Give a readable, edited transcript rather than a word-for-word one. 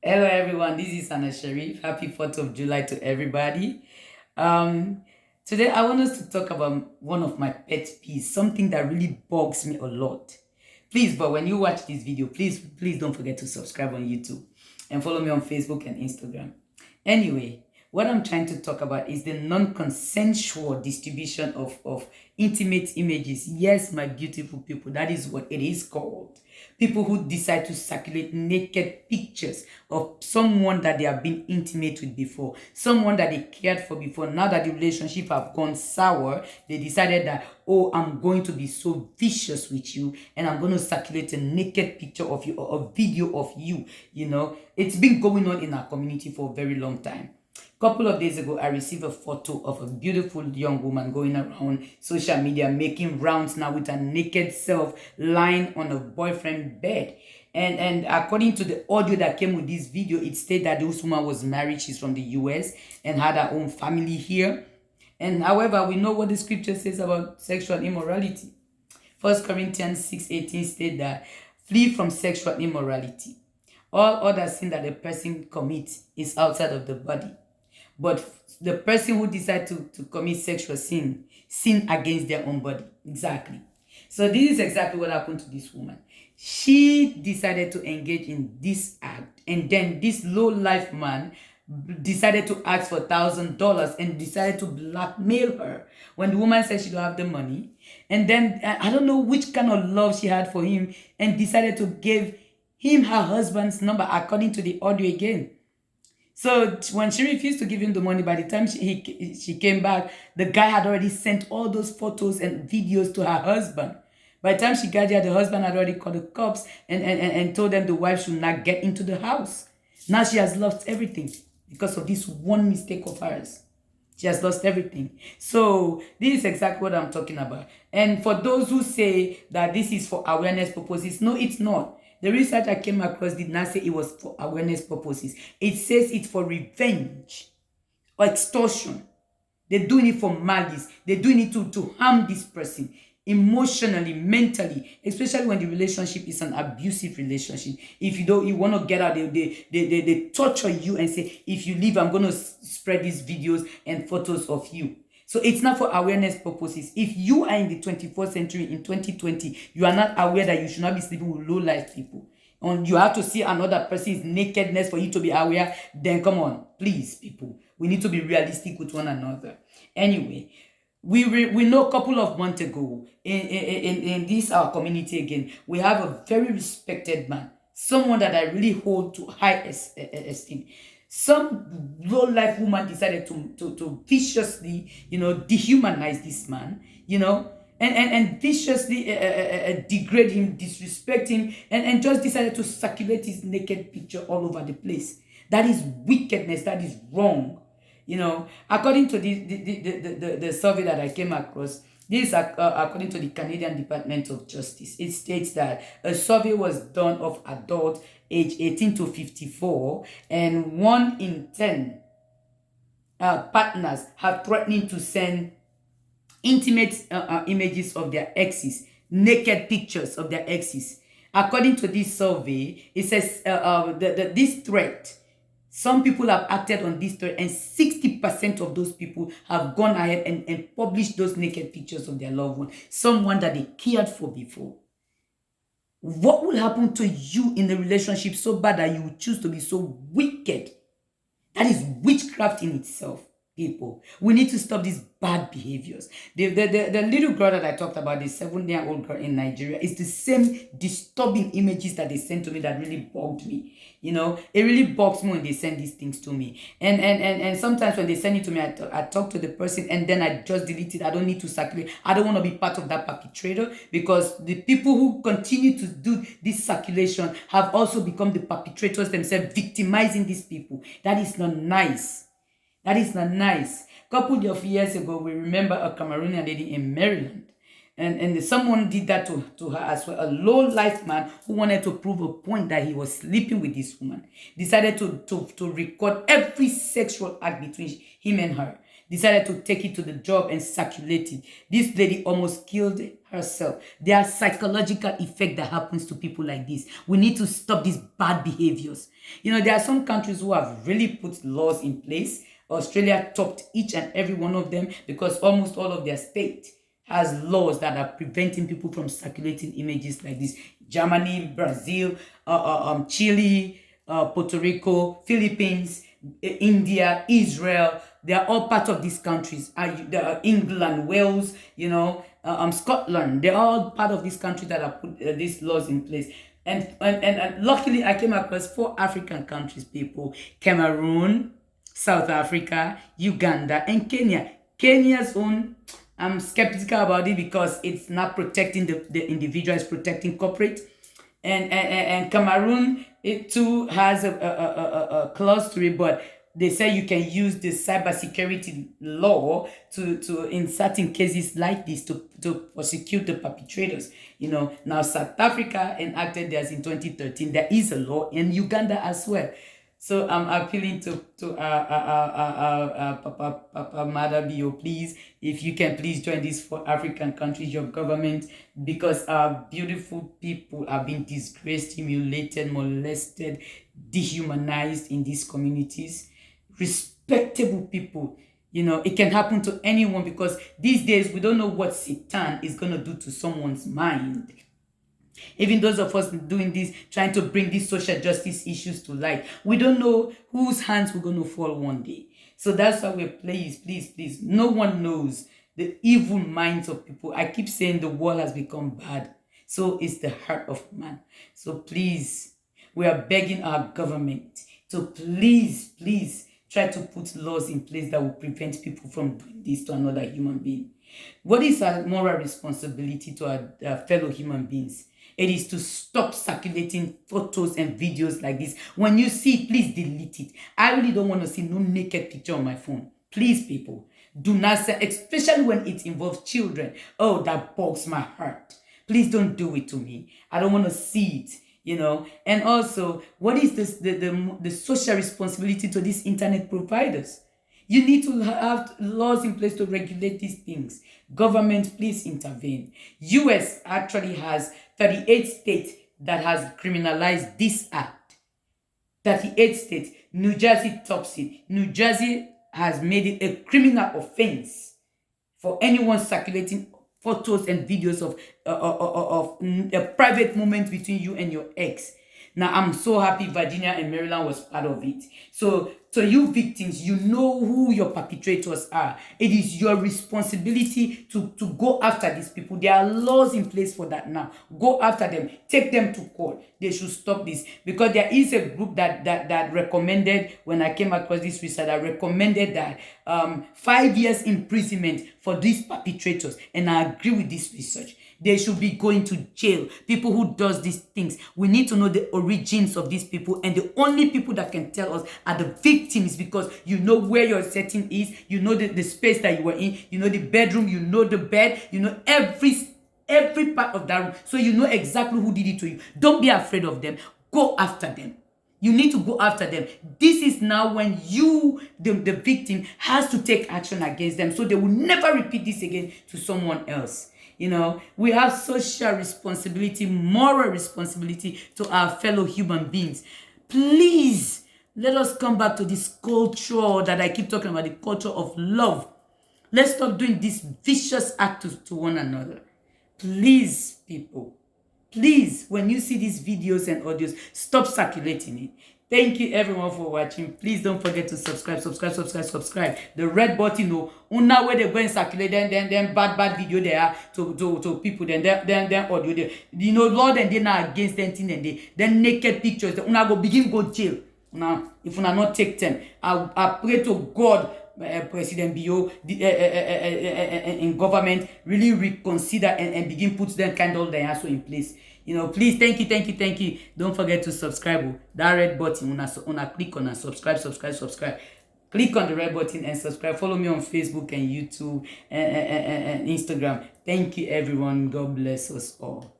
Hello everyone, this is Anna Sharif. Happy 4th of July to everybody. Um, Today I want us to talk about one of my pet peeves, something that really bugs me a lot. Please, but when you watch this video, please don't forget to subscribe on YouTube and follow me on Facebook and Instagram. Anyway, what I'm trying to talk about is the non-consensual distribution of intimate images. Yes, my beautiful people, that is what it is called. People who decide to circulate naked pictures of someone that they have been intimate with before, someone that they cared for before. Now that the relationship have gone sour, they decided that, oh, I'm going to be so vicious with you and I'm going to circulate a naked picture of you or a video of you. It's been going on in our community for a very long time. Couple of days ago, I received a photo of a beautiful young woman going around social media, making rounds now with her naked self lying on a boyfriend bed. And according to the audio that came with this video, it stated that this woman was married. She's from the US and had her own family here. And however, we know what the scripture says about sexual immorality. First Corinthians 6:18 states that flee from sexual immorality. All other sin that a person commits is outside of the body. But the person who decide to commit sexual sin against their own body. Exactly. So this is exactly what happened to this woman. She decided to engage in this act, and then this low life man decided to ask for $1,000 and decided to blackmail her when the woman said she don't have the money. And then I don't know which kind of love she had for him and decided to give him her husband's number according to the audio again. So when she refused to give him the money, by the time she came back, the guy had already sent all those photos and videos to her husband. By the time she got there, the husband had already called the cops and told them the wife should not get into the house. Now she has lost everything because of this one mistake of hers. She has lost everything. So this is exactly what I'm talking about. And for those who say that this is for awareness purposes, no, it's not. The research I came across did not say it was for awareness purposes. It says it's for revenge or extortion. They're doing it for malice. They're doing it to harm this person emotionally, mentally, especially when the relationship is an abusive relationship. If you want to get out, they torture you and say, if you leave, I'm going to spread these videos and photos of you. So it's not for awareness purposes. If you are in the 21st century, in 2020, you are not aware that you should not be sleeping with low-life people, and you have to see another person's nakedness for you to be aware, then come on, please, people. We need to be realistic with one another. Anyway, we know a couple of months ago in this our community again, we have a very respected man, someone that I really hold to high esteem. Some low life woman decided to viciously, dehumanize this man, and viciously degrade him, disrespect him, and just decided to circulate his naked picture all over the place. That is wickedness. That is wrong. According to the survey that I came across, this is according to the Canadian Department of Justice. It states that a survey was done of adults age 18 to 54, and 1 in 10 partners have threatening to send intimate images of their exes, naked pictures of their exes. According to this survey, it says this threat, some people have acted on this threat, and 60% of those people have gone ahead and published those naked pictures of their loved one, someone that they cared for before. What will happen to you in the relationship so bad that you would choose to be so wicked? That is witchcraft in itself, people. We need to stop these bad behaviors. The little girl that I talked about, the 7-year-old girl in Nigeria, is the same disturbing images that they sent to me that really bugged me. It really bugs me when they send these things to me. And sometimes when they send it to me, I talk to the person and then I just delete it. I don't need to circulate. I don't want to be part of that perpetrator, because the people who continue to do this circulation have also become the perpetrators themselves, victimizing these people. That is not nice. That is not nice. Couple of years ago, we remember a Cameroonian lady in Maryland. And someone did that to her as well. A low-life man who wanted to prove a point that he was sleeping with this woman decided to record every sexual act between him and her. decided to take it to the job and circulate it. This lady almost killed herself. There are psychological effect that happens to people like this. We need to stop these bad behaviors. There are some countries who have really put laws in place. Australia topped each and every one of them because almost all of their state has laws that are preventing people from circulating images like this. Germany, Brazil, Chile, Puerto Rico, Philippines, India, Israel. They are all part of these countries. England, Wales, Scotland. They're all part of this country that have put these laws in place. And luckily, I came across 4 African countries, people. Cameroon, South Africa, Uganda, and Kenya. Kenya's own, I'm skeptical about it because it's not protecting the individual, it's protecting corporate. And Cameroon, it too has a clause to it, but they say you can use the cybersecurity law to in certain cases like this to prosecute the perpetrators. Now South Africa enacted theirs in 2013. There is a law in Uganda as well. So I'm appealing to Papa Madabio, please, if you can please join these 4 African countries, your government, because our beautiful people are being disgraced, humiliated, molested, dehumanized in these communities. Respectable people, it can happen to anyone because these days we don't know what Satan is going to do to someone's mind. Even those of us doing this, trying to bring these social justice issues to light, we don't know whose hands we're going to fall one day. So that's why please, no one knows the evil minds of people. I keep saying the world has become bad. So is the heart of man. So please, we are begging our government to please try to put laws in place that will prevent people from doing this to another human being. What is our moral responsibility to our fellow human beings? It is to stop circulating photos and videos like this. When you see it, please delete it. I really don't want to see no naked picture on my phone. Please, people, do not send, especially when it involves children. Oh, that bugs my heart. Please don't do it to me. I don't want to see it. And also, what is this the social responsibility to these internet providers? You need to have laws in place to regulate these things. Government, please intervene. US actually has 38 states that has criminalized this act. 38 states. New Jersey tops it. New Jersey has made it a criminal offense for anyone circulating photos and videos of a private moment between you and your ex. Now, I'm so happy Virginia and Maryland was part of it. So you victims, you know who your perpetrators are. It is your responsibility to go after these people. There are laws in place for that now. Go after them. Take them to court. They should stop this. Because there is a group that recommended, when I came across this research, that recommended that 5 years imprisonment for these perpetrators. And I agree with this research. They should be going to jail. People who does these things. We need to know the origins of these people. And the only people that can tell us are the victims, because you know where your setting is. You know the space that you were in. You know the bedroom. You know the bed. You know every part of that room. So you know exactly who did it to you. Don't be afraid of them. Go after them. You need to go after them. This is now when you, the victim, has to take action against them. So they will never repeat this again to someone else. We have social responsibility, moral responsibility to our fellow human beings. Please, let us come back to this culture that I keep talking about, the culture of love. Let's stop doing this vicious act to one another. Please, people, please, when you see these videos and audios, stop circulating it. Thank you everyone for watching. Please don't forget to subscribe. The red button, now where they go and circulate then bad video there to people, then audio there. Lord, and they're not against anything, and then naked pictures. Una go begin go jail. Now, if una not take them, I pray to God, President Bio in government really reconsider and begin put them kind of the answer in place. Please, thank you. Don't forget to subscribe. That red button, una click on and subscribe. Click on the red button and subscribe. Follow me on Facebook and YouTube and Instagram. Thank you, everyone. God bless us all.